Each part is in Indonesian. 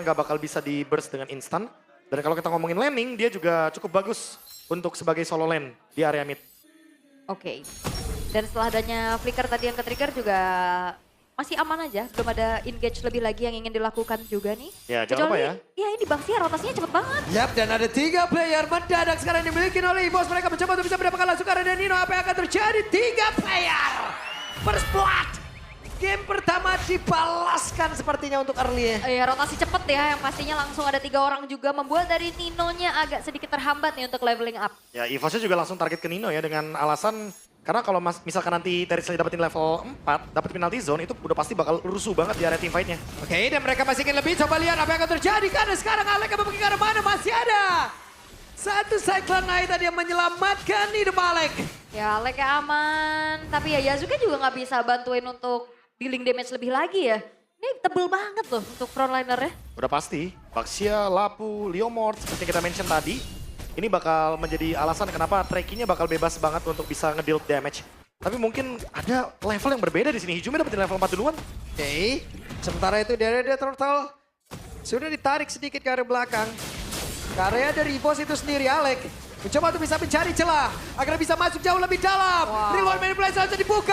nggak bakal bisa di burst dengan instan. Dan kalau kita ngomongin laning, dia juga cukup bagus untuk sebagai solo lane di area mid. Oke. Dan setelah adanya flicker tadi yang ke-trigger juga masih aman aja. Belum ada engage lebih lagi yang ingin dilakukan juga nih. Ya, jangan lupa ya. Ya ini Baxia rotasinya cepet banget. Yap, dan ada 3 player mendadak sekarang dimiliki oleh EVOS. Mereka mencoba untuk bisa mendapatkan langsung karena dan Nino. Apa yang akan terjadi? 3 player. First blood. Game pertama dibalaskan sepertinya untuk early. Ya rotasi cepet ya yang pastinya langsung ada 3 orang juga membuat dari Ninonya agak sedikit terhambat nih untuk leveling up. Ya, EVOS-nya juga langsung target ke Nino ya dengan alasan karena kalau misalkan nanti Terisla dapetin level 4, dapet penalty zone itu udah pasti bakal rusuh banget di area teamfight-nya. Oke, dan mereka masih ingin lebih. Coba lihat apa yang akan terjadi karena sekarang Alek yang pergi ke arah mana masih ada. Satu Cyclone Knight tadi yang menyelamatkan hidup Alek. Ya Alek aman, tapi ya Yasuke juga nggak bisa bantuin untuk dealing damage lebih lagi ya. Ini tebel banget loh untuk frontlinernya. Udah pasti, Baxia, Lapu, Leomord seperti yang kita mention tadi, ini bakal menjadi alasan kenapa Treki-nya bakal bebas banget untuk bisa nge-deal damage. Tapi mungkin ada level yang berbeda di sini. Hijumi dapetin level 4 duluan. Oke, sementara itu dari Turtle sudah ditarik sedikit ke arah belakang. Karya dari EVOS itu sendiri, Alek mencoba untuk bisa mencari celah agar bisa masuk jauh lebih dalam. Reward manipulasi langsung dibuka.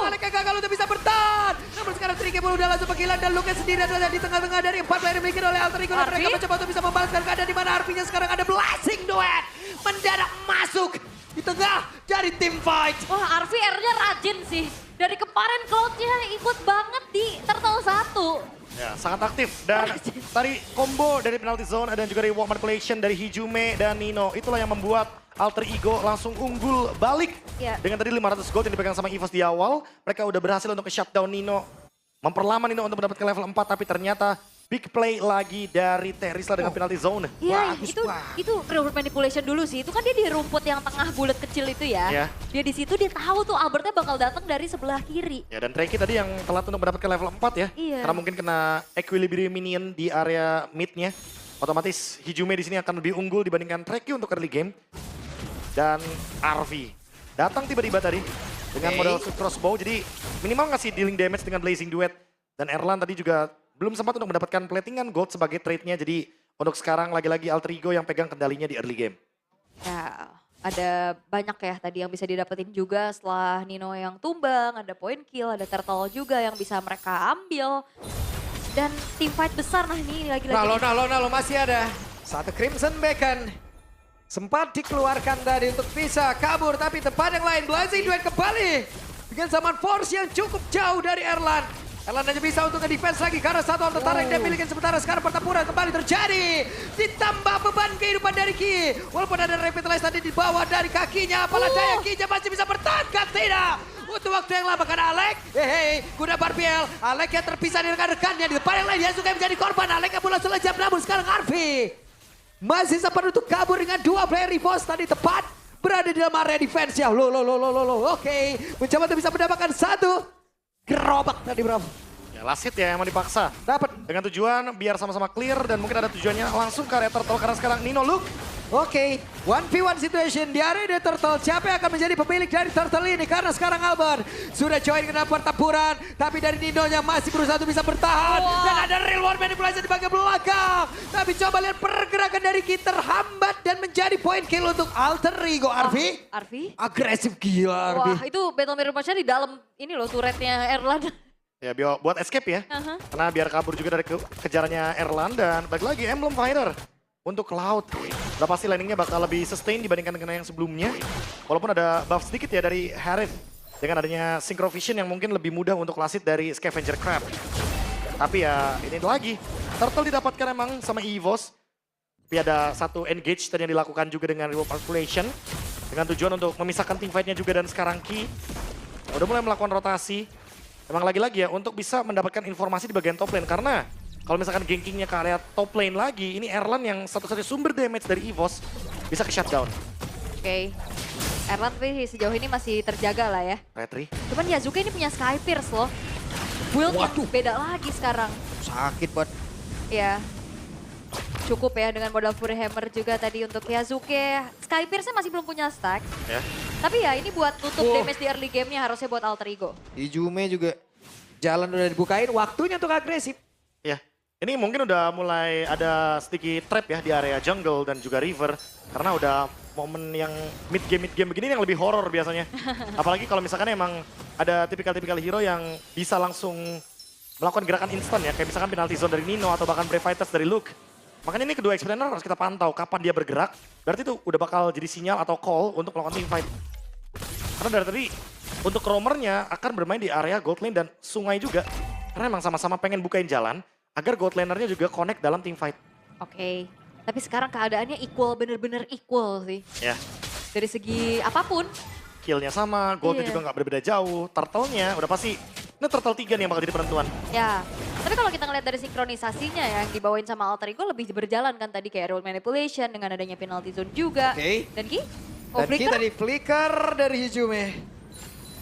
Alek yang gagal untuk bisa bertahan. Namun sekarang Triki pun udah langsung penghilang dan Luke sendiri adalah di tengah-tengah dari 4 player yang dimiliki oleh Alter Ego. Dan mereka mencoba untuk bisa membalaskan keadaan di mana Arpinya sekarang ada Blessing Duet. Mendadak masuk di tengah dari tim fight. Wah Arfi R-nya rajin sih. Dari kemarin Cloud-nya ikut banget di Turtle 1. Ya, sangat aktif. Dan tadi combo dari penalty zone dan juga reward manipulation dari Hijume dan Nino. Itulah yang membuat Alter Ego langsung unggul balik. Ya. Dengan tadi 500 gold yang dipegang sama EVOS di awal. Mereka udah berhasil untuk shutdown Nino. Memperlama Nino untuk mendapatkan level 4. Tapi ternyata big play lagi dari Terisla dengan penalty zone. Iya Bagus itu reward manipulation dulu sih. Itu kan dia di rumput yang tengah bulat kecil itu ya. Iya. Dia di situ dia tahu tuh Albertnya bakal datang dari sebelah kiri. Ya, dan Treki tadi yang telat untuk mendapatkan level 4 ya. Iya. Karena mungkin kena equilibrium minion di area mid-nya. Otomatis Hijume di sini akan lebih unggul dibandingkan Treki untuk early game. Dan Arvi datang tiba-tiba tadi dengan modal crossbow. Jadi minimal ngasih dealing damage dengan Blazing Duet. Dan Erlan tadi juga belum sempat untuk mendapatkan platingan gold sebagai trade-nya. Jadi untuk sekarang lagi-lagi Alter Ego yang pegang kendalinya di early game. Ya ada banyak ya tadi yang bisa didapetin juga setelah Nino yang tumbang. Ada point kill, ada turtle juga yang bisa mereka ambil. Dan team fight besar nah ini lagi-lagi. Nalo masih ada. Satu Crimson Beacon. Sempat dikeluarkan tadi untuk bisa kabur. Tapi tempat yang lain Blazing Duet kembali. Dengan zaman force yang cukup jauh dari Erlan. Erlan hanya bisa untuk nge-defense lagi karena satu altar yang dia miliki sementara sekarang pertempuran kembali terjadi. Ditambah beban kehidupan dari Ki. Walaupun ada revitalize tadi di bawah dari kakinya. Apalah daya Ki-nya masih bisa bertahan kan tidak. Untuk waktu yang lama karena Alek. Guna Barbiel. Alek yang terpisah dari rekan-rekannya. Di depan yang lain Yasuke menjadi korban. Alek yang mulai selejap namun sekarang Arfi. Masih sempat untuk kabur dengan 2 player EVOS tadi tepat. Berada di dalam area defense ya. Oke. Mencoba untuk bisa mendapatkan satu. Gerobak tadi bro. Ya, last hit ya yang mau dipaksa. Dapat. Dengan tujuan biar sama-sama clear dan mungkin ada tujuannya langsung ke area turtle karena sekarang Nino look. Oke, 1v1 situation di area The Turtle. Siapa yang akan menjadi pemilik dari Turtle ini? Karena sekarang Albert sudah join ke dalam pertempuran. Tapi dari Nino-nya masih berusaha untuk bisa bertahan. Dan ada real war manipulasi di bagian belakang. Tapi coba lihat pergerakan dari Ki terhambat dan menjadi point kill untuk Alter Ego. Arvi? Arvi? Agresif gila Arvi. Wah itu battle mirror match-nya di dalam ini loh turretnya Erlan. Ya buat escape ya. Karena biar kabur juga dari kejarannya Erlan dan balik lagi Emblem Fighter. Untuk Cloud, udah pasti landingnya bakal lebih sustain dibandingkan dengan yang sebelumnya. Walaupun ada buff sedikit ya dari Harith. Dengan adanya Synchro Vision yang mungkin lebih mudah untuk lasit dari Scavenger Crab. Tapi ya ini lagi, Turtle didapatkan emang sama EVOS. Tapi ada satu engage tadi yang dilakukan juga dengan reward calculation. Dengan tujuan untuk memisahkan team fight-nya juga dan sekarang Ki. Udah mulai melakukan rotasi. Emang lagi-lagi ya untuk bisa mendapatkan informasi di bagian top lane. Karena kalau misalkan gankingnya ke area top lane lagi, ini Erlan yang satu-satunya sumber damage dari EVOS bisa ke shutdown. Oke. Erlan tapi sejauh ini masih terjaga lah ya. Retri. Cuman Yasuke ini punya Sky Pierce loh. Build yang beda lagi sekarang. Sakit banget. Ya. Cukup ya dengan modal Fury Hammer juga tadi untuk Yasuke. Sky Pierce-nya masih belum punya stack. Ya. Tapi ya ini buat tutup damage di early game-nya harusnya buat Alter Ego. Hijume juga jalan udah dibukain, waktunya untuk agresif. Ya. Ini mungkin udah mulai ada sedikit trap ya di area jungle dan juga river. Karena udah momen yang mid game begini yang lebih horror biasanya. Apalagi kalau misalkan emang ada tipikal-tipikal hero yang bisa langsung melakukan gerakan instan ya. Kayak misalkan penalty zone dari Nino atau bahkan Brave Fighters dari Luke. Makanya ini kedua explainer harus kita pantau kapan dia bergerak. Berarti itu udah bakal jadi sinyal atau call untuk melakukan team fight. Karena dari tadi untuk roamernya akan bermain di area gold lane dan sungai juga. Karena emang sama-sama pengen bukain jalan agar gold lanernya juga connect dalam team fight. Oke. Tapi sekarang keadaannya equal, bener-bener equal sih. Ya, Dari segi apapun. killnya sama, goldnya Iya. juga nggak berbeda jauh. Turtle-nya udah pasti, ini turtle 3 nih yang bakal jadi penentuan. Ya, tapi kalau kita ngeliat dari sinkronisasinya ya, yang dibawain sama Alter Ego lebih berjalan kan tadi kayak role manipulation dengan adanya penalty zone juga. Oke. Dan Ki? Oh, Dan kita di flicker dari Hijume.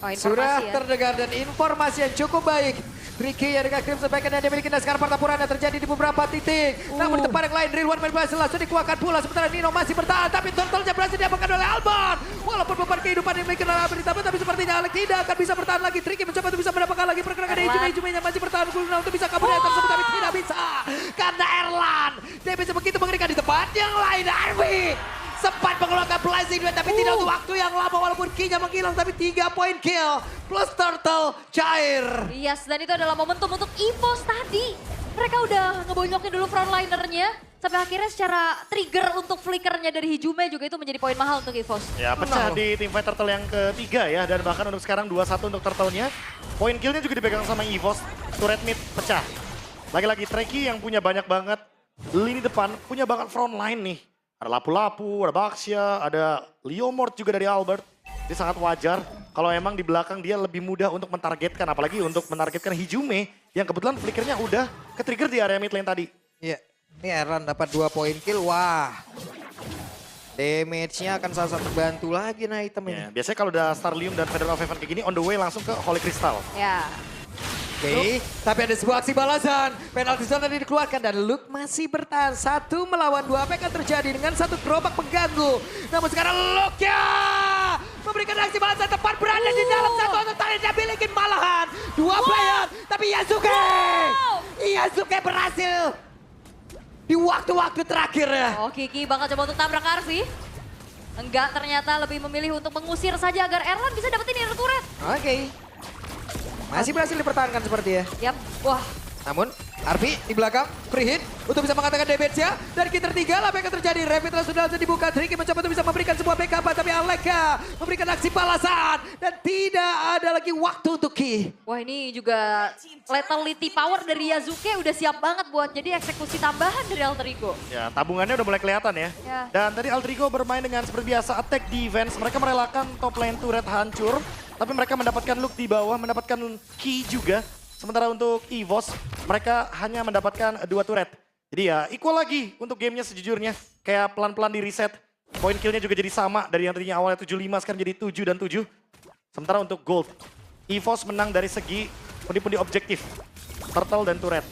Oh, informasi Sudah ya. terdengar dan informasi yang cukup baik. Tricky yang dengan Crimson Bacon yang dimiliki dan sekarang pertempuran yang terjadi di beberapa titik. Namun di tempat yang lain, Real One Man berhasil langsung dikeluarkan pula. Sementara Nino masih bertahan, tapi Turtle-nya berhasil diapakan oleh Albon. Walaupun beban kehidupan yang dimiliki oleh Albon ditambah, tapi sepertinya Alex tidak akan bisa bertahan lagi. Tricky mencoba untuk bisa mendapatkan lagi pergerakan dari Erlan. Hijume yang masih bertahan untuk bisa kabur dari tersebut, tapi tidak bisa. Karena Erlan, dia bisa begitu mengerikan di tempat yang lain. Arwi sempat mengeluarkan Blazing Duet tapi tidak untuk waktu yang lama walaupun key-nya menghilang tapi 3 poin kill plus Turtle cair. Yes, dan itu adalah momentum untuk EVOS tadi. Mereka udah ngebonyokin dulu frontlinernya. Sampai akhirnya secara trigger untuk flickernya dari Hijume juga itu menjadi poin mahal untuk EVOS. Ya, pecah No. di teamfight Turtle yang ketiga ya. Dan bahkan untuk sekarang 2-1 untuk Turtle-nya. Poin killnya juga dipegang sama EVOS. Turret mid pecah. Lagi-lagi Treki yang punya banyak banget lini depan, punya banget frontline nih. Ada Lapu-Lapu, ada Baxia, ada Leomord juga dari Albert. Jadi sangat wajar kalau emang di belakang dia lebih mudah untuk mentargetkan. Apalagi untuk mentargetkan Hijume yang kebetulan flickernya udah ke-trigger di area mid lane tadi. Iya, ini Erlan dapat 2 poin kill. Wah, damage-nya akan sangat terbantu lagi nah item ini. Ya, biasanya kalau udah Starlium dan Feather of Heaven kayak gini, on the way langsung ke Holy Crystal. Ya. Oke, tapi ada sebuah aksi balasan. Penalti zone tadi dikeluarkan dan Luke masih bertahan. 1 melawan 2, apa yang akan terjadi dengan 1 gerobak pengganggu. Namun sekarang Luke ya memberikan aksi balasan tepat berada di dalam 1 atau tadi dia milikin malahan. 2 player, tapi Yasuke. Yasuke berhasil di waktu-waktu terakhir ya. Oh, Kiki bakal coba untuk tabrak Arfi. Enggak, ternyata lebih memilih untuk mengusir saja agar Erlan bisa dapetin inner turret. Oke. Masih berhasil dipertahankan seperti ya. Yap, wah. Namun Arfi di belakang free hit untuk bisa mengatakan damage-nya. Dan kita tertinggal apa yang akan terjadi. Rapid sudah dibuka. Tricky mencoba untuk bisa memberikan sebuah backup. Tapi Aleka memberikan aksi balasan. Dan tidak ada lagi waktu untuk Ki. Wah, ini juga lethality power dari Yasuke udah siap banget buat jadi eksekusi tambahan dari Alter Ego. Ya, tabungannya udah mulai kelihatan ya. Ya. Dan tadi Alter Ego bermain dengan seperti biasa attack defense. Mereka merelakan top lane turret hancur. Tapi mereka mendapatkan look di bawah, mendapatkan key juga. Sementara untuk EVOS, mereka hanya mendapatkan 2 turret. Jadi ya equal lagi untuk gamenya sejujurnya. Kayak pelan-pelan di reset. Poin killnya juga jadi sama dari yang tadinya awalnya 75 sekarang jadi 7 dan 7. Sementara untuk gold, EVOS menang dari segi pundi-pundi objektif. Turtle dan turret.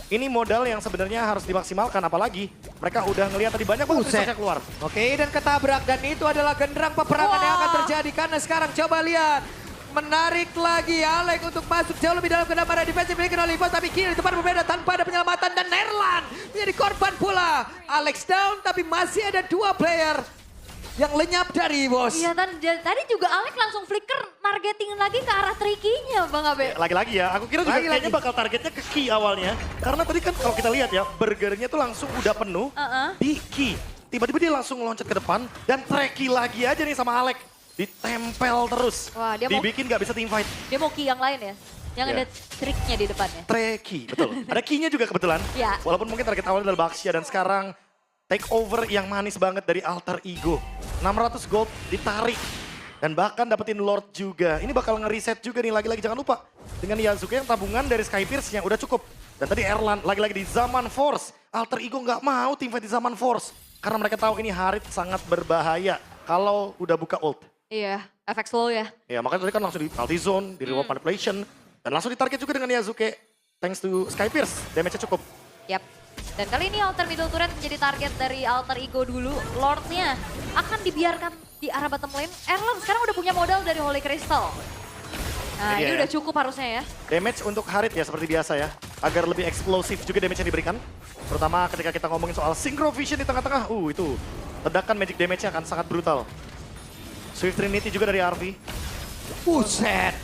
Ini modal yang sebenarnya harus dimaksimalkan, apalagi mereka udah ngelihat tadi banyak banget Buset. resource-nya keluar. Oke, dan ketabrak. Dan itu adalah genderang peperangan yang akan terjadi. Karena sekarang coba lihat. Menarik lagi Alex untuk masuk jauh lebih dalam ke dalam area defensive dimiliki oleh EVOS. Tapi kiri di tempat berbeda tanpa ada penyelamatan. Dan Erlan menjadi korban pula. Alex down tapi masih ada 2 player yang lenyap dari EVOS. Iya, tadi juga Alex langsung flicker targeting lagi ke arah Tricky-nya, Bang Abe. Lagi-lagi ya, aku kira juga Lagi-lagi. kayaknya bakal targetnya ke Key awalnya. Karena tadi kan kalau kita lihat ya, burgernya tuh langsung udah penuh di Key. Tiba-tiba dia langsung loncat ke depan dan Treki lagi aja nih sama Alex. Ditempel terus. Wah, dia mau- Dibikin nggak bisa team fight. Dia mau key yang lain ya? Yang Iya. ada triknya di depannya. Treki, betul. Ada Key-nya juga kebetulan. Ya. Walaupun mungkin target awalnya adalah Baxia dan sekarang take over yang manis banget dari Alter Ego. 600 gold ditarik. Dan bahkan dapetin Lord juga. Ini bakal ngereset juga nih, lagi-lagi jangan lupa. Dengan Yasuke yang tabungan dari Skypierce yang udah cukup. Dan tadi Erlan lagi-lagi di Zaman Force. Alter Ego nggak mau teamfight di Zaman Force. Karena mereka tahu ini Harit sangat berbahaya kalau udah buka ult. Iya, efek slow ya. Ya makanya tadi kan langsung di multi zone, di reward manipulation. Dan langsung ditarget juga dengan Yasuke. Thanks to Skypierce, damage-nya cukup. Yap. Dan kali ini Alter Middle Turret menjadi target dari Alter Ego dulu. Lordnya akan dibiarkan di arah bottom lane. Erlan sekarang udah punya modal dari Holy Crystal. Nah, Iya ini ya. udah cukup harusnya ya. Damage untuk Harit ya seperti biasa ya. agar lebih eksplosif juga damage yang diberikan. Terutama ketika kita ngomongin soal Synchro Vision di tengah-tengah. Itu ledakan magic damage-nya akan sangat brutal. Swift Trinity juga dari RV. Buset.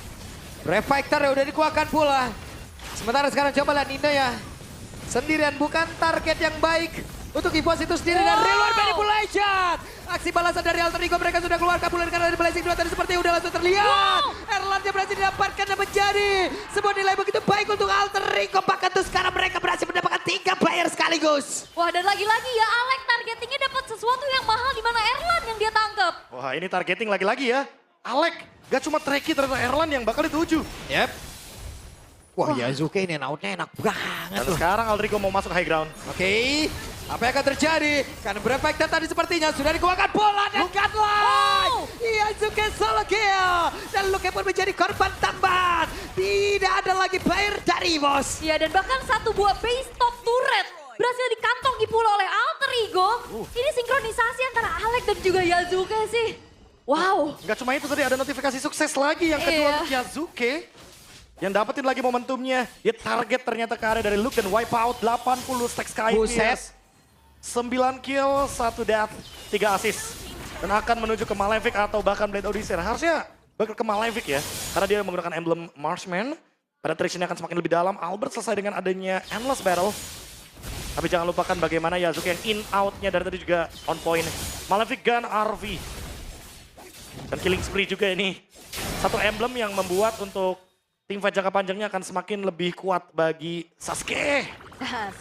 Refactor ya udah dikeluarkan pula. Sementara sekarang coba lihat Nino ya. Sendirian bukan target yang baik untuk EVOS itu sendiri dan Reload Manipulation. Aksi balasan dari Alter Ego mereka sudah keluarkan pula karena dari Blazing 2 tadi seperti udah langsung terlihat. Erlanda berhasil didapatkan dan menjadi sebuah nilai begitu baik untuk Alter Ego. Bahkan tuh sekarang mereka berhasil mendapatkan 3 player sekaligus. Wah, dan lagi-lagi ya Alek targetingnya dapat sesuatu yang mahal di mana Erlan yang dia tangkap. Wah, ini targeting lagi-lagi ya. Alek, gak cuma Treki ternyata Erlan yang bakal dituju. Yep. Wah, Yazuke ini outnya enak banget Dan tuh. sekarang Aldrigo mau masuk high ground. Oke, apa yang akan terjadi? Karena berefektan tadi sepertinya sudah dikeluarkan bola dan godlike. Yazuke solo kill. Dan Luke pun menjadi korban tambahan. Tidak ada lagi player dari EVOS. Iya, dan bahkan satu buah base top turret berhasil dikantongi pula oleh Alter Ego. Ini sinkronisasi antara Alek dan juga Yazuke sih. Wow. Gak cuma itu, tadi ada notifikasi sukses lagi yang kedua untuk Yazuke. Yang dapetin lagi momentumnya. Dia target ternyata ke area dari Luke dan wipe out 80 stack Sky Buset. 9 kill, 1 death, 3 assist. Dan akan menuju ke Malefic atau bahkan Blade Odyssey. Harusnya bakal ke Malefic ya. Karena dia menggunakan emblem Marshman. Penetration-nya akan semakin lebih dalam. Albert selesai dengan adanya Endless Battle. Tapi jangan lupakan bagaimana Yazuke yang in-out-nya dari tadi juga on point. Malefic Gun RV. Dan Killing Spree juga ini. Satu emblem yang membuat untuk tim fight jangka panjangnya akan semakin lebih kuat bagi Sasuke.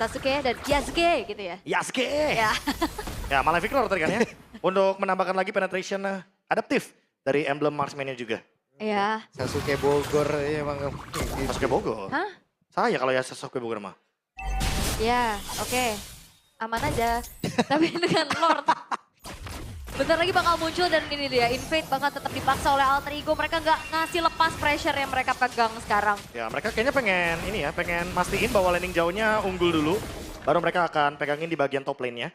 Sasuke dan Yasuke gitu ya. Yasuke. Ya. Ya, Malefic Roar tadi kan ya. Untuk menambahkan lagi penetration adaptif dari emblem Marksman-nya juga. Ya. Sasuke Bogor ya emang. Sasuke Bogor. Hah? Saya kalau ya Sasuke Bogor mah. Ya, oke. Aman aja. Tapi dengan Lord. Bentar lagi bakal muncul dan ini dia, Invade bakal tetap dipaksa oleh Alter Ego. Mereka nggak ngasih lepas pressure yang mereka pegang sekarang. Ya, mereka kayaknya pengen ini ya, pengen mastiin bahwa landing jauhnya unggul dulu. Baru mereka akan pegangin di bagian top lane-nya.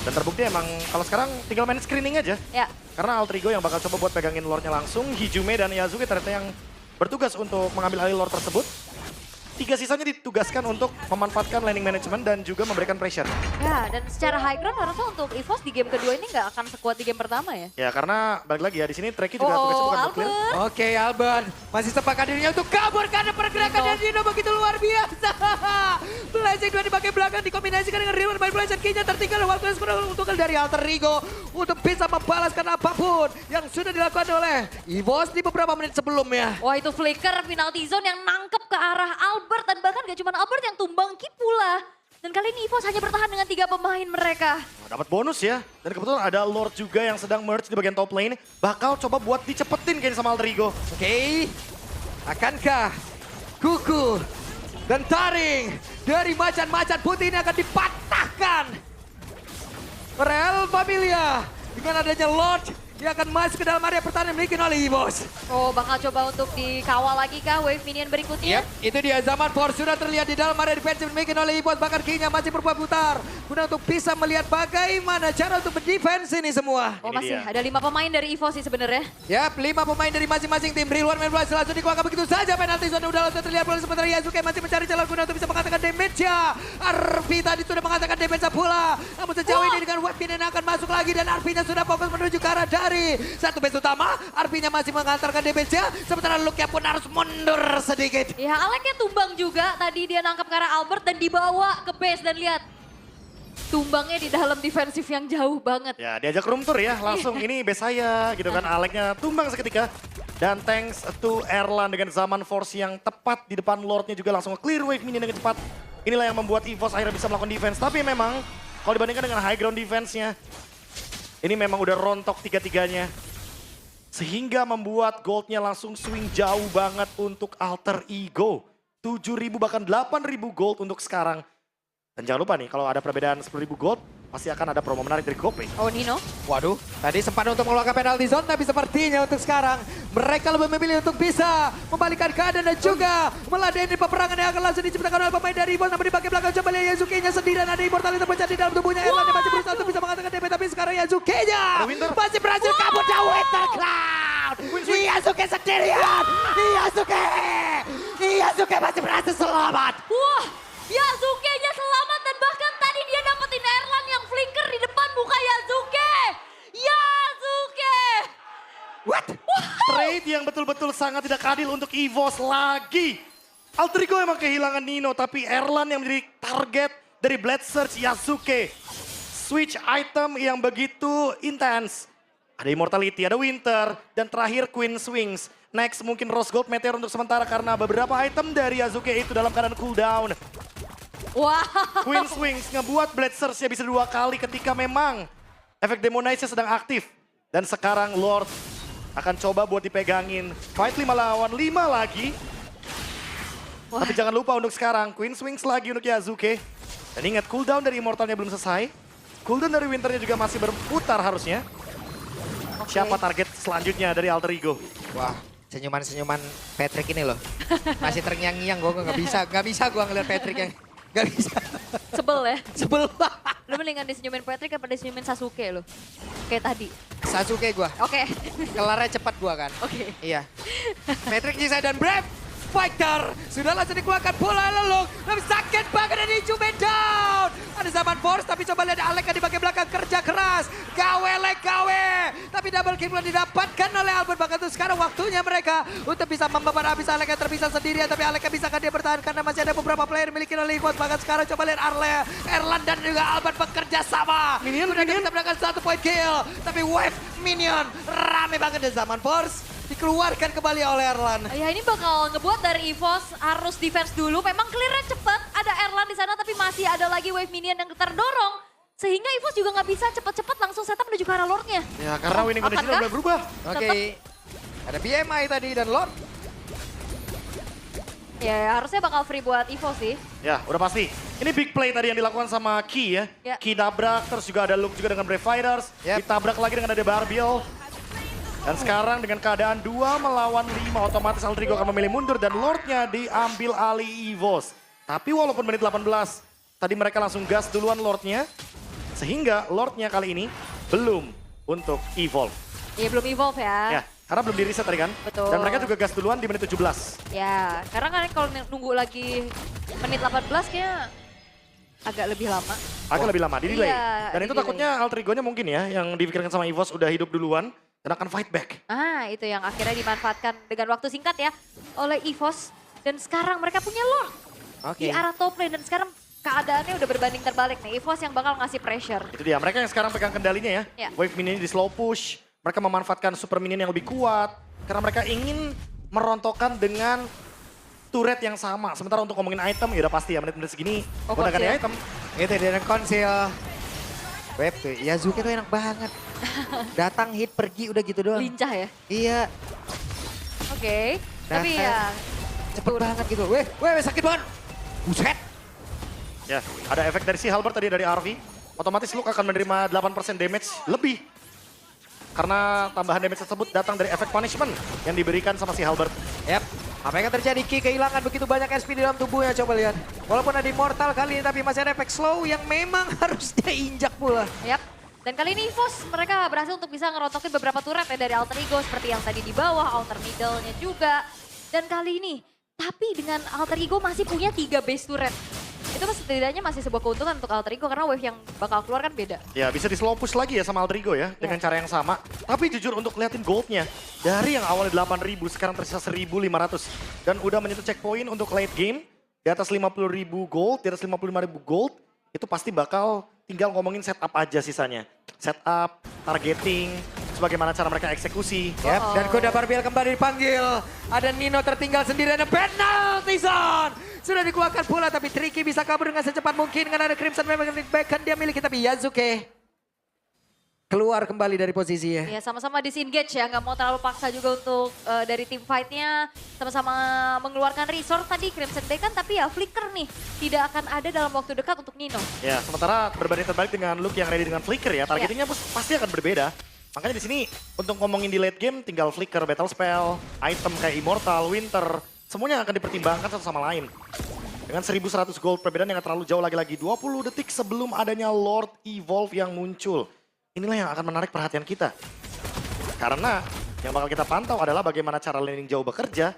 Dan terbukti emang kalau sekarang tinggal main screening aja. Ya. Karena Alter Ego yang bakal coba buat pegangin lore-nya langsung. Hijume dan Yazuke ternyata yang bertugas untuk mengambil alih lore tersebut. 3 sisanya ditugaskan untuk memanfaatkan landing management dan juga memberikan pressure. Ya, dan secara high ground harusnya untuk EVOS di game kedua ini nggak akan sekuat di game pertama ya. Ya, karena balik lagi ya di sini Treki juga tugasnya bukan untuk clear. Albert. Oke, Alban masih sempatkan dirinya untuk kabur karena pergerakan dari Dino begitu luar biasa. Blazing 2 dipakai belakang dikombinasikan dengan Reload Manipulation. Kayaknya tertinggal waktu untuk dari Alter Ego untuk bisa membalaskan apapun yang sudah dilakukan oleh EVOS di beberapa menit sebelumnya. Wah, itu flicker penalty zone yang nangkep ke arah Albert dan bahkan gak cuma Albert yang tumbang Ki pula. Dan kali ini EVOS hanya bertahan dengan 3 pemain mereka. Dapat bonus ya. Dan kebetulan ada Lord juga yang sedang merge di bagian top lane. Bakal coba buat dicepetin kayaknya sama Alter Ego. Oke, akankah kuku dan taring dari macan-macan putih ini akan dipatahkan? Real Familia dengan adanya Lord yang akan masuk ke dalam area pertahanan dimiliki oleh EVOS. Oh, bakal coba untuk dikawal lagi kah wave minion berikutnya? Yep, itu dia zaman Force sudah terlihat di dalam area defensif dimiliki oleh EVOS. Bahkan kayaknya masih berputar guna untuk bisa melihat bagaimana cara untuk berdefense ini semua. Oh, Ini masih dia. ada 5 pemain dari EVOS sih sebenarnya. Yap, 5 pemain dari masing-masing tim. Reload Manipulation langsung dikeluarkan begitu saja. Penalti zone udah langsung terlihat pula sementara Yazuke masih mencari jalan guna untuk bisa mengatakan damage-nya. Arvi tadi sudah mengatakan damage-nya pula. Namun sejauh ini dengan web minion akan masuk lagi dan Arvi-nya sudah fokus menuju ke arah dari satu base utama. Arvi-nya masih mengantarkan damage-nya. Sementara Luke-nya pun harus mundur sedikit. Ya, Aleknya tumbang juga. Tadi dia nangkep ke arah Albert dan dibawa ke base dan lihat. Tumbangnya di dalam defensif yang jauh banget. Ya, diajak room tour ya, langsung ini base saya gitu kan. Aleknya tumbang seketika. Dan thanks to Erlan dengan zaman Force yang tepat di depan Lord-nya juga langsung clear wave minion dengan cepat. Inilah yang membuat EVOS akhirnya bisa melakukan defense. Tapi memang kalau dibandingkan dengan high ground defense-nya, ini memang udah rontok tiga-tiganya. Sehingga membuat goldnya langsung swing jauh banget untuk Alter Ego. 7.000 bahkan 8.000 gold untuk sekarang. Dan jangan lupa nih, kalau ada perbedaan 10.000 gold, pasti akan ada promo menarik dari GoPay. Oh, Nino. Waduh, tadi sempat untuk mengeluarkan penalti zone, tapi sepertinya untuk sekarang mereka lebih memilih untuk bisa membalikan keadaan dan juga meladeni peperangan yang akan langsung diciptakan oleh pemain dari EVOS. Namun di bagian belakang coba lihat Yazuke-nya sendirian, ada immortality terpecah di dalam tubuhnya. Erlan masih berusaha untuk bisa mengatakan DP, tapi sekarang Yazuke-nya masih berhasil kabur dari Winter Cloud. Yasuke sendirian. Yasuke masih berhasil selamat. Wah, Yasuke-nya selamat dan bahkan tadi dia dapetin Erlan yang flicker di depan muka Yasuke. Yasuke! What? Trade yang betul-betul sangat tidak adil untuk EVOS lagi. Alterigo emang kehilangan Nino, tapi Erlan yang menjadi target dari Blade Surge Yasuke. Switch item yang begitu intens. Ada Immortality, ada Winter, dan terakhir Queen Swings. Next mungkin Rose Gold Meteor untuk sementara karena beberapa item dari Yasuke itu dalam keadaan cooldown. Wow. Queen Swings ngebuat Blade Surge-nya bisa 2 kali ketika memang efek Demonize-nya sedang aktif. Dan sekarang Lord akan coba buat dipegangin. Fight 5 lawan 5 lagi. Wah. Tapi jangan lupa untuk sekarang Queen Swings lagi untuk Yasuke. Dan ingat cooldown dari Immortalnya belum selesai. Cooldown dari Winternya juga masih berputar harusnya. Siapa target selanjutnya dari Alter Ego? Wah, senyuman-senyuman Patrick ini loh. Masih terngiang-ngiang, gue nggak bisa gue ngeliat Patrick yang nggak bisa. Sebel ya. Sebel banget. Lu mendingan disenyumin Patrick apa disenyumin Sasuke lu? Kayak tadi. Sasuke gue, Oke. kelarnya cepat gue kan. Oke. Iya. Patrick Jisa dan Brave Fighter sudah langsung dikeluarkan bola lelung. Tapi sakit banget dan Ijume down. Ada Zaman Force tapi coba lihat Aleka di bagian belakang kerja keras. Gawe. Tapi double kill belum didapatkan oleh Albert. Bahkan itu sekarang waktunya mereka untuk bisa membeban habis Aleka terpisah sendirian. Tapi Aleka bisakah dia bertahan karena masih ada beberapa player miliki oleh EVOS. Bahkan sekarang coba lihat Erlan dan juga Albert bekerja sama. Minion. Kita mendapatkan 1 point kill. Tapi wave Minion rame banget dan Zaman Force dikeluarkan kembali oleh Erlan. Ya ini bakal ngebuat dari EVOS harus defense dulu. Memang clear-nya cepet. Ada Erlan di sana tapi masih ada lagi wave minion yang terdorong. Sehingga EVOS juga nggak bisa cepet-cepet langsung setup menuju ke arah Lordnya. Ya karena winning condition akankah? udah berubah. Oke. Ada BMI tadi dan Lord. Ya harusnya bakal free buat EVOS sih. Ya udah pasti. Ini big play tadi yang dilakukan sama Ki ya. Ya. Ki nabrak, terus juga ada Luke juga dengan Brave Fighters. Yep. Ditabrak lagi dengan ada Barbiel. Dan sekarang dengan keadaan 2 melawan 5, otomatis Alter Ego akan memilih mundur dan Lordnya diambil alih EVOS. Tapi walaupun menit 18, tadi mereka langsung gas duluan Lordnya. Sehingga Lordnya kali ini belum untuk evolve. Iya belum evolve ya. Ya, karena belum di reset tadi kan. Betul. Dan mereka juga gas duluan di menit 17. Ya, karena kan kalau nunggu lagi menit 18 kayaknya agak lebih lama. Agak lebih lama, di delay. Iya, Dan itu di-delay. takutnya Alter Ego-nya mungkin ya, yang dipikirkan sama EVOS udah hidup duluan dan akan fight back. Ah, itu yang akhirnya dimanfaatkan dengan waktu singkat ya oleh EVOS. Dan sekarang mereka punya Lord Oke. di arah top lane. Dan sekarang keadaannya udah berbanding terbalik nih. EVOS yang bakal ngasih pressure. Itu dia, mereka yang sekarang pegang kendalinya ya. Ya. Wave minion di slow push, mereka memanfaatkan super minion yang lebih kuat. Karena mereka ingin merontokkan dengan turret yang sama. Sementara untuk ngomongin item, ya udah pasti ya menit-menit segini Oh, udah ganti konsil. item. Itu dia dan konsil. Web tuh, Yasuke tuh enak banget. Datang hit pergi udah gitu doang. Lincah ya. Iya, Oke. Nah, Tapi ya cepet banget gitu. Weh sakit banget. Buset. Ya, ada efek dari si Halberd tadi dari RV. Otomatis Luke akan menerima 8% damage lebih. Karena tambahan damage tersebut datang dari efek punishment yang diberikan sama si Halberd. Yap. Apa yang terjadi? Ki kehilangan begitu banyak SP di dalam tubuhnya, coba lihat. Walaupun ada immortal kali ini, tapi masih ada efek slow yang memang harus dia injak pula. Yap. Dan kali ini EVOS mereka berhasil untuk bisa ngerontokin beberapa turret ya dari Alter Ego seperti yang tadi di bawah, Alter Middle-nya juga. Dan kali ini, tapi dengan Alter Ego masih punya 3 base turret. Itu setidaknya masih sebuah keuntungan untuk Alter Ego karena wave yang bakal keluar kan beda. Ya bisa di slow push lagi ya sama Alter Ego ya, dengan cara yang sama. Tapi jujur untuk liatin goldnya, dari yang awalnya 8.000 sekarang tersisa 1.500. Dan udah menyentuh checkpoint untuk late game, di atas 50.000 gold, di atas 55.000 gold, itu pasti bakal tinggal ngomongin setup aja sisanya. Setup, targeting, bagaimana cara mereka eksekusi. Yap, dan kuda Barbiel kembali dipanggil. Ada Nino tertinggal sendiri, ada penalty zone. Sudah dikeluarkan pula, tapi Tricky bisa kabur dengan secepat mungkin. Dengan ada Crimson memang backkan dia miliki, tapi Yasuke keluar kembali dari posisinya. Ya sama-sama disengage ya, nggak mau terlalu paksa juga untuk dari tim fight-nya. Sama-sama mengeluarkan resource tadi Crimson Bacon, tapi ya flicker nih. Tidak akan ada dalam waktu dekat untuk Nino. Ya, sementara berbanding terbalik dengan Luke yang ready dengan flicker ya, targetingnya pasti akan berbeda. Makanya di sini untuk ngomongin di late game tinggal flicker, battle spell, item kayak Immortal, Winter, semuanya akan dipertimbangkan satu sama lain. Dengan 1.100 gold perbedaan yang terlalu jauh lagi-lagi, 20 detik sebelum adanya Lord Evolve yang muncul. Inilah yang akan menarik perhatian kita. Karena Yang bakal kita pantau adalah bagaimana cara laning jauh bekerja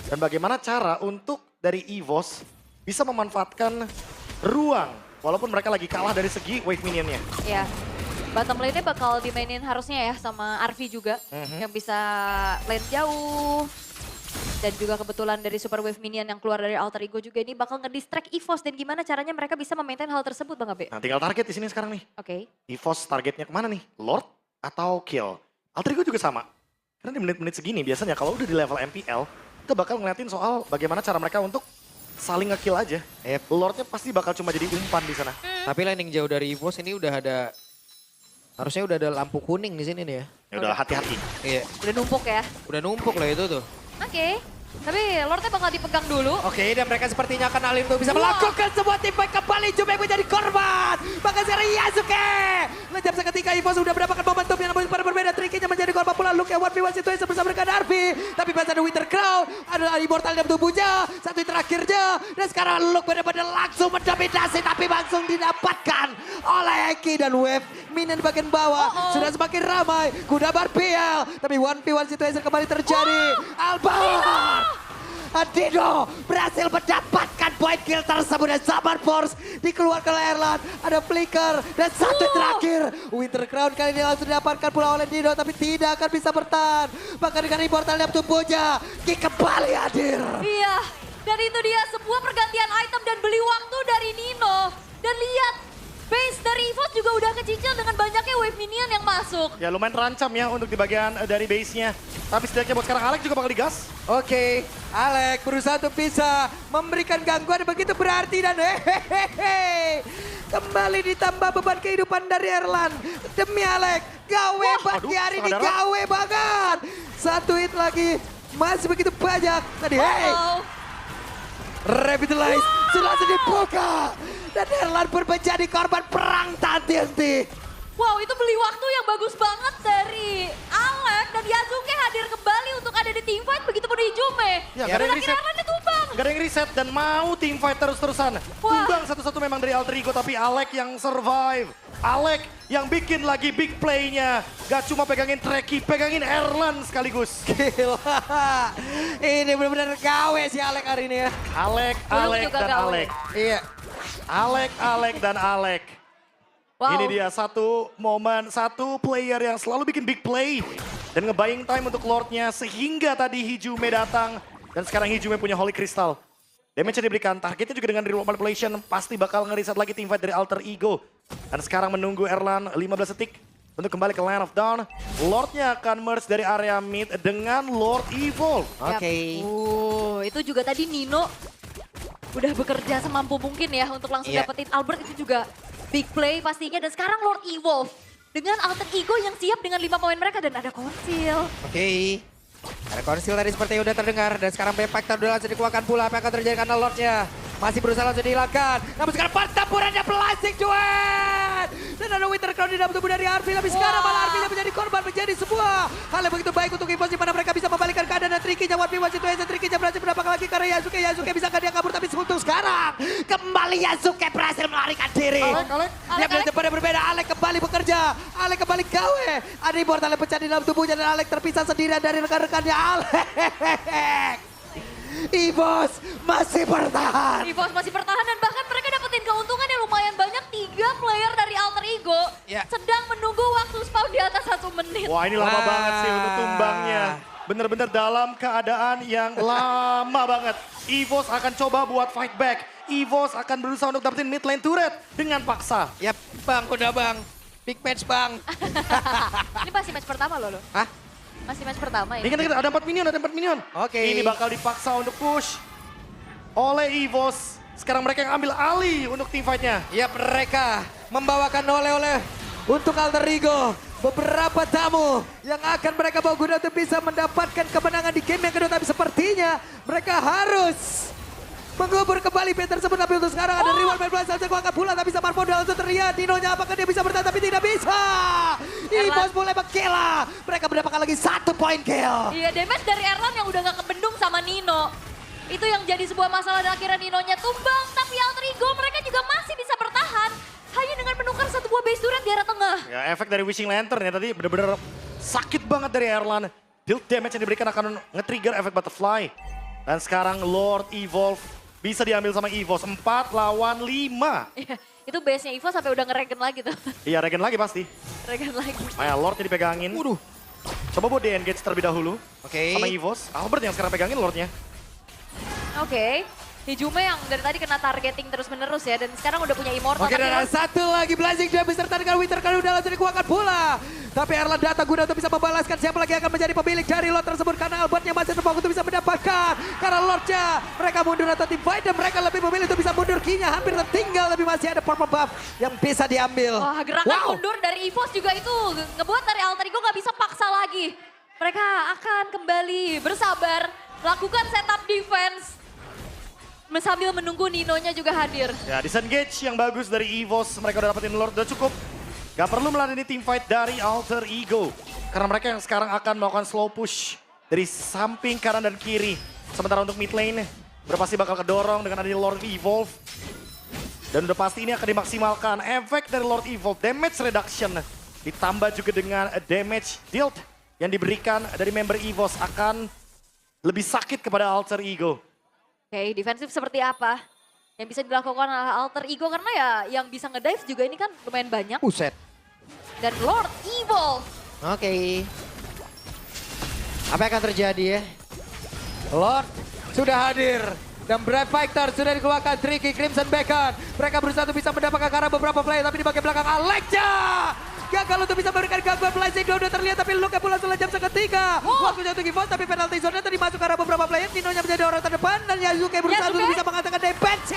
dan bagaimana cara untuk dari EVOS bisa memanfaatkan ruang walaupun mereka lagi kalah dari segi wave minionnya. Ya, bottom lane-nya bakal dimainin harusnya ya sama Arvi juga. Yang bisa lane jauh. Dan juga kebetulan dari super wave minion yang keluar dari alter ego juga ini bakal ngedistract EVOS. Dan gimana caranya mereka bisa memaintain hal tersebut Bang Abe? Nah tinggal target di sini sekarang nih. Oke. EVOS targetnya kemana nih? Lord atau kill? Alter ego juga sama. Karena di menit-menit segini biasanya kalau udah di level MPL, kita bakal ngeliatin soal bagaimana cara mereka untuk saling nge-kill aja. Lordnya pasti bakal cuma jadi umpan di sana. Tapi laning jauh dari EVOS ini udah ada, harusnya udah ada lampu kuning di sini nih ya. Ya udah hati-hati. Iya, Udah numpuk ya. udah numpuk lah itu tuh. Oke. Tapi Lordnya bakal dipegang dulu. Oke, dan mereka sepertinya akan alim untuk bisa Wah. melakukan sebuah teamfight kembali. Jumek menjadi korban. Bahkan dari Yasuke. Lejam seketika EVOS sudah mendapatkan momentum yang berbeda. Trikinya menjadi korban pula. Look at what we want situation bersama dengan Arvi. Tapi bahasa ada Winter Crown. Ada Immortal dalam tubuhnya. Satu terakhirnya. Dan sekarang Look benar-benar langsung mendominasi. Tapi langsung didapatkan oleh Eki dan Wave. Minion di bagian bawah. Sudah semakin ramai. Kuda BRPL. Tapi 1v1 situation kembali terjadi. Alba. Dino berhasil mendapatkan point kill tersebut dan Zaman Force dikeluarkan oleh Erlan. Ada flicker dan satu terakhir. Winter Crown kali ini langsung didapatkan pula oleh Dino tapi tidak akan bisa bertahan. Bahkan dengan immortal dalam tubuhnya, Ki kembali hadir. Iya, dan itu dia sebuah pergantian item dan beli waktu dari Nino. Dan lihat, base dari EVOS juga udah kecicil dengan banyaknya wave minion yang masuk. Ya lumayan terancam ya untuk di bagian dari base-nya. Tapi setidaknya buat sekarang Alex juga bakal digas. Oke, Alex berusaha untuk bisa memberikan gangguan begitu berarti dan hehehe. Kembali ditambah beban kehidupan dari Erlan. Demi Alex, gawe pagi hari ini, setengah darah. gawe banget. Satu hit lagi, masih begitu banyak. Tadi, hey. Revitalize sudah dibuka. Dan Erlan pun menjadi korban perang tak henti-henti. Wow, itu beli waktu yang bagus banget dari Alex dan Yasuke hadir kembali untuk ada di teamfight begitu pun di Jume. Ya, Dan gak ada yang akhirnya reset. Erlan ditumbang. Gak ada yang reset dan mau teamfight terus-terusan. Tumbang satu-satu memang dari Alter Ego tapi Alex yang survive. Alex yang bikin lagi big play-nya. Gak cuma pegangin Treki, pegangin Erlan sekaligus. Gila. Ini benar-benar gawe si Alex hari ini ya. Alex, Belum Alex, juga dan gawe. Alex. Iya. Alex, dan Alex. Wow. Ini dia satu momen, satu player yang selalu bikin big play. Dan nge-buying time untuk Lordnya sehingga tadi Hijume datang. Dan sekarang Hijume punya Holy Crystal. Damage yang diberikan, targetnya juga dengan reroll manipulation pasti bakal ngereset lagi teamfight dari Alter Ego. Dan sekarang menunggu Erlan 15 detik untuk kembali ke Land of Dawn. Lordnya akan merge dari area mid dengan Lord Evolve. Oke. Itu juga tadi Nino udah bekerja semampu mungkin ya untuk langsung Iya. dapetin Albert itu juga big play pastinya. Dan sekarang Lord Evolve dengan Alter Ego yang siap dengan 5 poin mereka dan ada konsil. Oke. Ada konsil tadi seperti yang udah terdengar. Dan sekarang Bepactor udah langsung dikeluarkan pula. Apa yang akan terjadi karena Lordnya masih berusaha langsung dihilangkan. Namun sekarang pertempurannya plastik cuan. Dan ada Winter Crown di dalam tubuh dari Arvi. Tapi sekarang malah Arvi yang menjadi korban. Menjadi sebuah hal yang begitu baik untuk EVOS. Di mana mereka bisa membalikkan keadaan. Dan Trikinya 1v1 situation. Trikinya berhasil mendapatkan lagi karena Yasuke. Yasuke bisa dia kabur. Tapi untuk sekarang kembali Yasuke berhasil melarikan diri. Alex. Dia berada pada berbeda. Alex kembali bekerja. Alex kembali gawe. Ada immortal yang pecah di dalam tubuhnya. Dan Alex terpisah sendirian dari rekan-rekannya. Alex. EVOS masih bertahan. EVOS masih bertahan dan bahkan mereka dapetin keuntungan yang lumayan banyak. 3 player dari Alter Ego Ya. sedang menunggu waktu spawn di atas 1 menit. Wah ini lama Wah. banget sih untuk tumbangnya. Bener-bener dalam keadaan yang lama banget. EVOS akan coba buat fight back. EVOS akan berusaha untuk dapetin mid lane turret dengan paksa. Yap, bang, udah bang. Big match bang. Ini masih match pertama loh. Hah? Masih match pertama Ini ya. kan ada 4 minion, ada 4 minion. Oke. Ini bakal dipaksa untuk push oleh EVOS. Sekarang mereka yang ambil alih untuk team fight-nya. Ya mereka membawakan oleh-oleh untuk Alter Ego. Beberapa tamu yang akan mereka bawa guna untuk bisa mendapatkan kemenangan di game yang kedua. Tapi sepertinya mereka harus mengubur kembali band tersebut. Tapi untuk sekarang ada reward main bola saja akan pulang. Tapi sama Marpo langsung teriak. Dinonya apakah dia bisa bertahan? Tapi tidak bisa. EVOS mulai menggila. Mereka mendapatkan lagi 1 point kill. Iya, damage dari Erlan yang udah gak kebendung sama Nino. Itu yang jadi sebuah masalah dan akhirnya Ninonya tumbang. Tapi Alter Ego mereka juga masih bisa bertahan. Hanya dengan menukar satu buah base turret di area tengah. Ya efek dari Wishing Lantern ya tadi bener-bener sakit banget dari Erlan. Build damage yang diberikan akan nge-trigger efek butterfly. Dan sekarang Lord Evolve bisa diambil sama EVOS 4 lawan 5. Iya, itu base-nya Evo sampai udah ngeregen lagi tuh. Iya, regen lagi pasti. Regen lagi. Maya Lordnya dipegangin. Waduh. Coba buat di-engage terlebih dahulu. Oke. Sama EVOS. Albert yang sekarang pegangin Lordnya. Oke. Hijume yang dari tadi kena targeting terus menerus ya. Dan sekarang udah punya Immortal. Oke, tapi dan ada satu lagi Blazing Jam beserta dengan Winter kali udah langsung dikuatkan pula. Tapi Erlan datang guna untuk bisa membalaskan siapa lagi akan menjadi pemilik dari Lord tersebut. Karena Albertnya masih terpaku untuk bisa mendapatkan. Karena Lordnya mereka mundur atau tim fight dan mereka lebih memilih untuk bisa mundur. Kinya hampir tertinggal tapi masih ada purple buff yang bisa diambil. Wah, gerakan mundur dari EVOS juga itu ngebuat dari Alter Ego gak bisa paksa lagi. Mereka akan kembali bersabar, lakukan setup defense. Sambil menunggu Ninonya juga hadir. Ya, disengage yang bagus dari EVOS. Mereka udah dapetin Lord, udah cukup. Gak perlu meladeni team fight dari Alter Ego. Karena mereka yang sekarang akan melakukan slow push dari samping kanan dan kiri. Sementara untuk mid lane, udah pasti bakal kedorong dengan adanya Lord Evolve. Dan udah pasti ini akan dimaksimalkan. Efek dari Lord Evolve, damage reduction. Ditambah juga dengan damage dealt yang diberikan dari member EVOS akan lebih sakit kepada Alter Ego. Oke, defensif seperti apa yang bisa dilakukan oleh Alter Ego karena ya yang bisa ngedive juga ini kan lumayan banyak. Buset. Dan Lord Evil. Oke. Apa yang akan terjadi ya? Lord sudah hadir. Dan Brave Fighter sudah dikeluarkan. Tricky Crimson Beacon. Mereka berusaha untuk bisa mendapatkan karena beberapa player. Tapi di bagian belakang Alexa. Gagal untuk bisa memberikan gangguan Blazing Dawn udah terlihat. Tapi Luka pula sudah jam seketiga. Waktunya untuk EVOS tapi penalty zone tadi masuk ke arah beberapa player. Ninonya menjadi orang terdepan. Dan Yasuke berusaha untuk bisa mengatakan damage.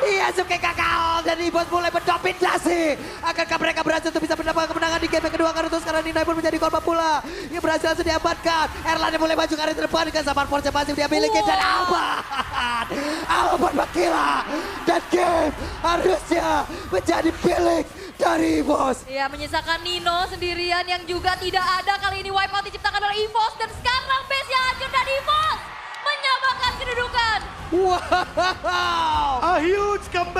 Yasuke gagal. Dan EVOS mulai mendominasi. Akankah mereka berhasil untuk bisa mendapatkan kemenangan di game yang kedua. Karena terus sekarang Nino pun menjadi korban pula. Yang berhasil langsung diamankan. Erlan yang mulai maju ke arah terdepan. Dengan Zaman Force yang masih dia miliki. Dan Albert bergila. Dan game harusnya menjadi milik dari EVOS. Ya, menyisakan Nino sendirian yang juga tidak ada. Kali ini wipeout diciptakan oleh EVOS dan sekarang base-nya hancur dan EVOS menyamakan kedudukan. Wow. A huge comeback.